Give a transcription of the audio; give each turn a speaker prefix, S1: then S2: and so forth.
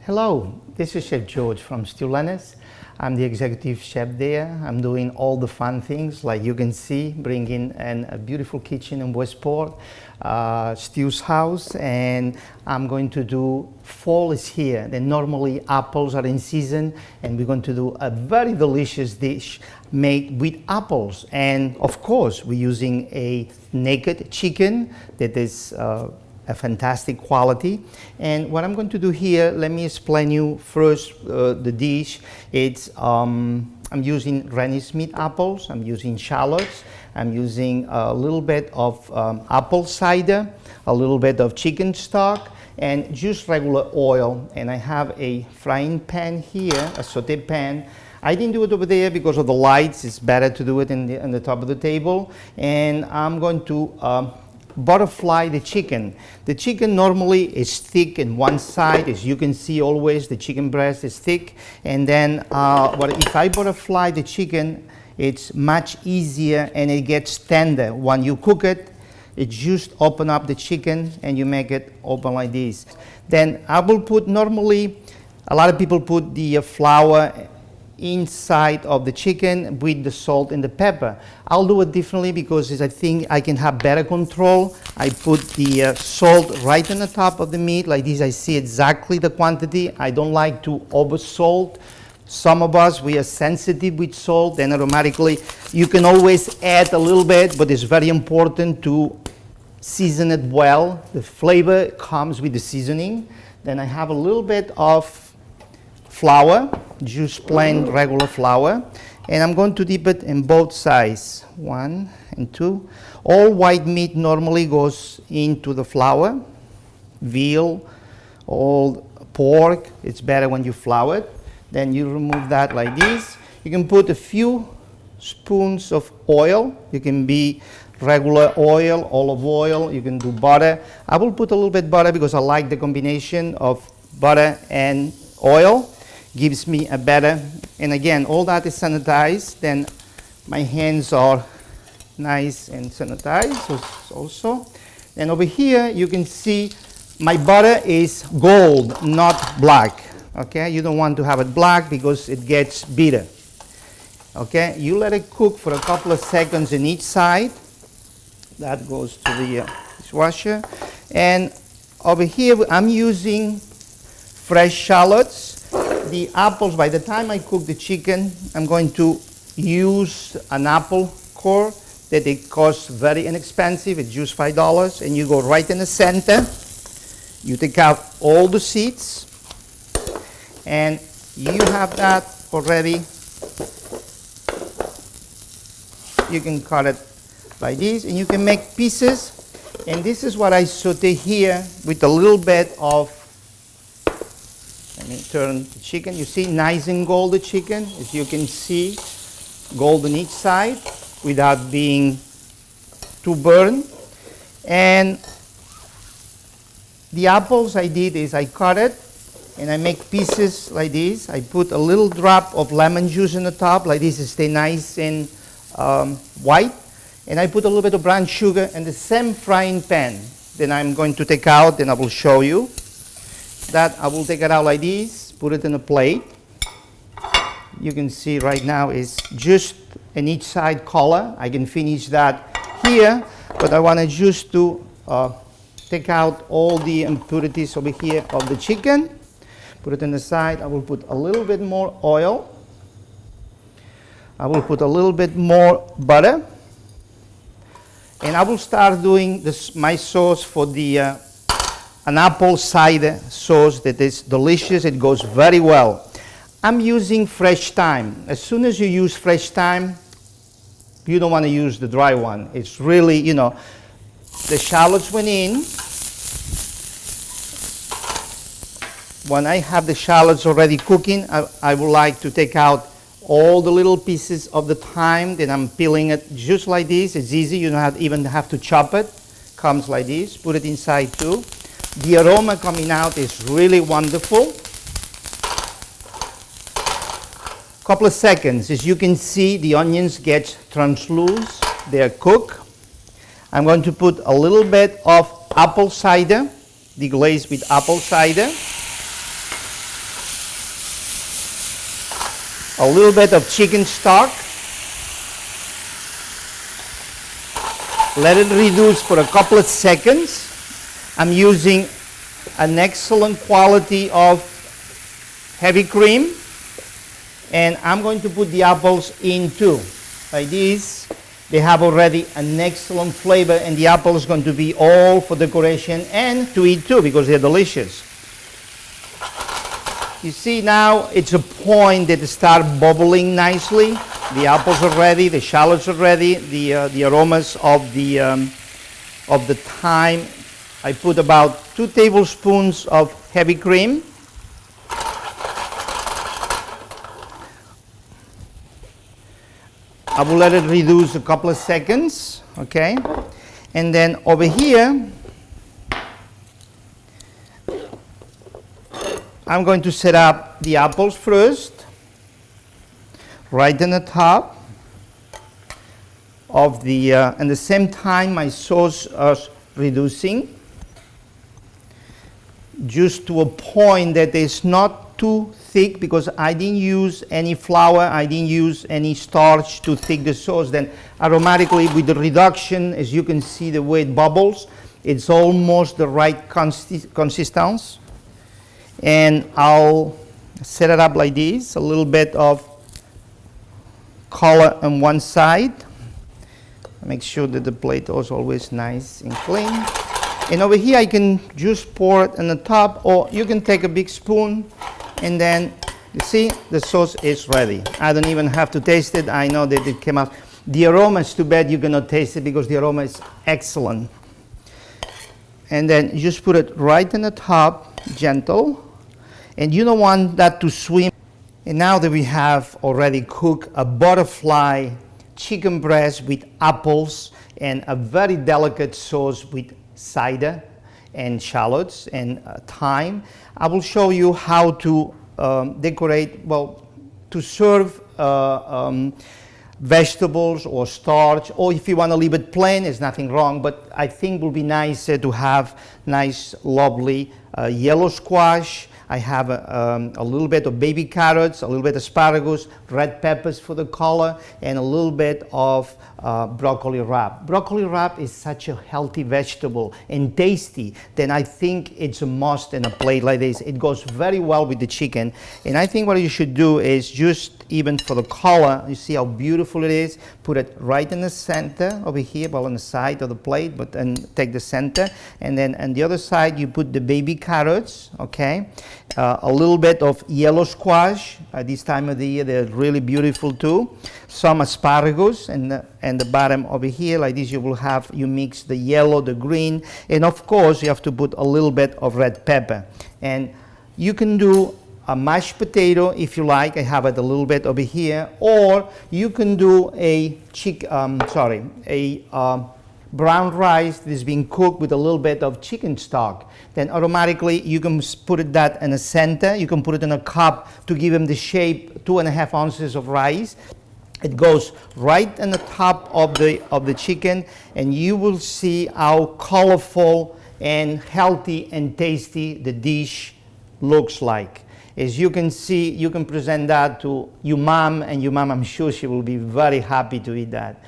S1: Hello, this is Chef George from Llorens. I'm the executive chef there. I'm doing all the fun things, like you can see, bringing in a beautiful kitchen in Westport, Stu's house, and I'm going to do, fall is here. Then normally apples are in season, and we're going to do a very delicious dish made with apples. And of course, we're using a naked chicken that is a fantastic quality. And what I'm going to do here, let me explain you first the dish. It's I'm using Granny Smith apples, I'm using shallots, I'm using a little bit of apple cider, a little bit of chicken stock, and just regular oil. And I have a frying pan here, a saute pan. I didn't do it over there because of the lights. It's better to do it in the top of the table. And I'm going to butterfly the chicken. The chicken normally is thick in one side, as you can see always, the chicken breast is thick. And then if I butterfly the chicken, it's much easier and it gets tender. When you cook it, it just open up the chicken and you make it open like this. Then I will put, normally, a lot of people put the flour inside of the chicken with the salt and the pepper. I'll do it differently because I think I can have better control. I put the salt right on the top of the meat like this. I see exactly the quantity. I don't like to over salt. Some of us, we are sensitive with salt, and automatically you can always add a little bit, but it's very important to season it well. The flavor comes with the seasoning. Then I have a little bit of flour, just plain regular flour, and I'm going to dip it in both sides, 1 and 2. All white meat normally goes into the flour. Veal, all pork, it's better when you flour it. Then you remove that like this. You can put a few spoons of oil. You can be regular oil, olive oil, you can do butter. I will put a little bit butter because I like the combination of butter and oil. Gives me a better, and again, all that is sanitized. Then my hands are nice and sanitized also. And over here you can see my butter is gold, not black. Okay, you don't want to have it black because it gets bitter. Okay, you let it cook for a couple of seconds in each side. That goes to the dishwasher. And over here I'm using fresh shallots. The apples, by the time I cook the chicken, I'm going to use an apple core that it costs very inexpensive. It's just $5, and you go right in the center. You take out all the seeds, and you have that already. You can cut it like this, and you can make pieces. And this is what I saute here with a little bit of, let me turn the chicken. You see, nice and golden chicken, as you can see, gold on each side without being too burned. And the apples I did is I cut it and I make pieces like this. I put a little drop of lemon juice on the top like this to stay nice and white. And I put a little bit of brown sugar in the same frying pan. Then I'm going to take out, and I will show you. That I will take it out like this, put it in a plate. You can see right now is just in each side color. I can finish that here, but I want to just to take out all the impurities over here of the chicken. Put it in the side. I will put a little bit more oil. I will put a little bit more butter. And I will start doing this, my sauce for the an apple cider sauce that is delicious. It goes very well. I'm using fresh thyme. As soon as you use fresh thyme, you don't want to use the dry one. It's really, you know, the shallots went in. When I have the shallots already cooking, I would like to take out all the little pieces of the thyme. Then I'm peeling it just like this. It's easy. You don't even have to chop it. Comes like this. Put it inside too. The aroma coming out is really wonderful. Couple of seconds. As you can see, the onions get translucent. They're cooked. I'm going to put a little bit of apple cider, deglaze with apple cider. a little bit of chicken stock. Let it reduce for a couple of seconds. I'm using an excellent quality of heavy cream, and I'm going to put the apples in too. Like this, they have already an excellent flavor, and the apple is going to be all for decoration and to eat too because they're delicious. You see now it's a point that start bubbling nicely. The apples are ready, the shallots are ready, the aromas of the thyme. I put about 2 tablespoons of heavy cream. I will let it reduce a couple of seconds, okay? And then over here, I'm going to set up the apples first, right in the top of the, at the same time my sauce is reducing, just to a point that is not too thick because I didn't use any flour, I didn't use any starch to thick the sauce. Then aromatically with the reduction, as you can see the way it bubbles, it's almost the right consistency. And I'll set it up like this, a little bit of color on one side. Make sure that the plate is always nice and clean. And over here I can just pour it on the top, or you can take a big spoon and then you see the sauce is ready. I don't even have to taste it. I know that it came out. The aroma is too bad you cannot taste it because the aroma is excellent. And then you just put it right on the top, gentle. And you don't want that to swim. And now that we have already cooked a butterfly chicken breast with apples and a very delicate sauce with cider and shallots and thyme, I will show you how to decorate, well, to serve vegetables or starch, or if you want to leave it plain, there's nothing wrong, but I think it will be nicer to have nice, lovely yellow squash. I have a little bit of baby carrots, a little bit of asparagus, red peppers for the color, and a little bit of broccoli wrap. Broccoli wrap is such a healthy vegetable and tasty, then I think it's a must in a plate like this. It goes very well with the chicken, and I think what you should do is just, even for the color, you see how beautiful it is, put it right in the center over here, well on the side of the plate, but then take the center, and then on the other side you put the baby carrots, okay? A little bit of yellow squash. At this time of the year they're really beautiful too. Some asparagus, and the bottom over here like this you mix the yellow, the green, and of course you have to put a little bit of red pepper. And you can do a mashed potato if you like. I have it a little bit over here, or you can do a brown rice that is being cooked with a little bit of chicken stock. Then automatically you can put that in the center. You can put it in a cup to give them the shape, 2.5 ounces of rice. It goes right in the top of the chicken, and you will see how colorful and healthy and tasty the dish looks like. As you can see, you can present that to your mom, and your mom, I'm sure she will be very happy to eat that.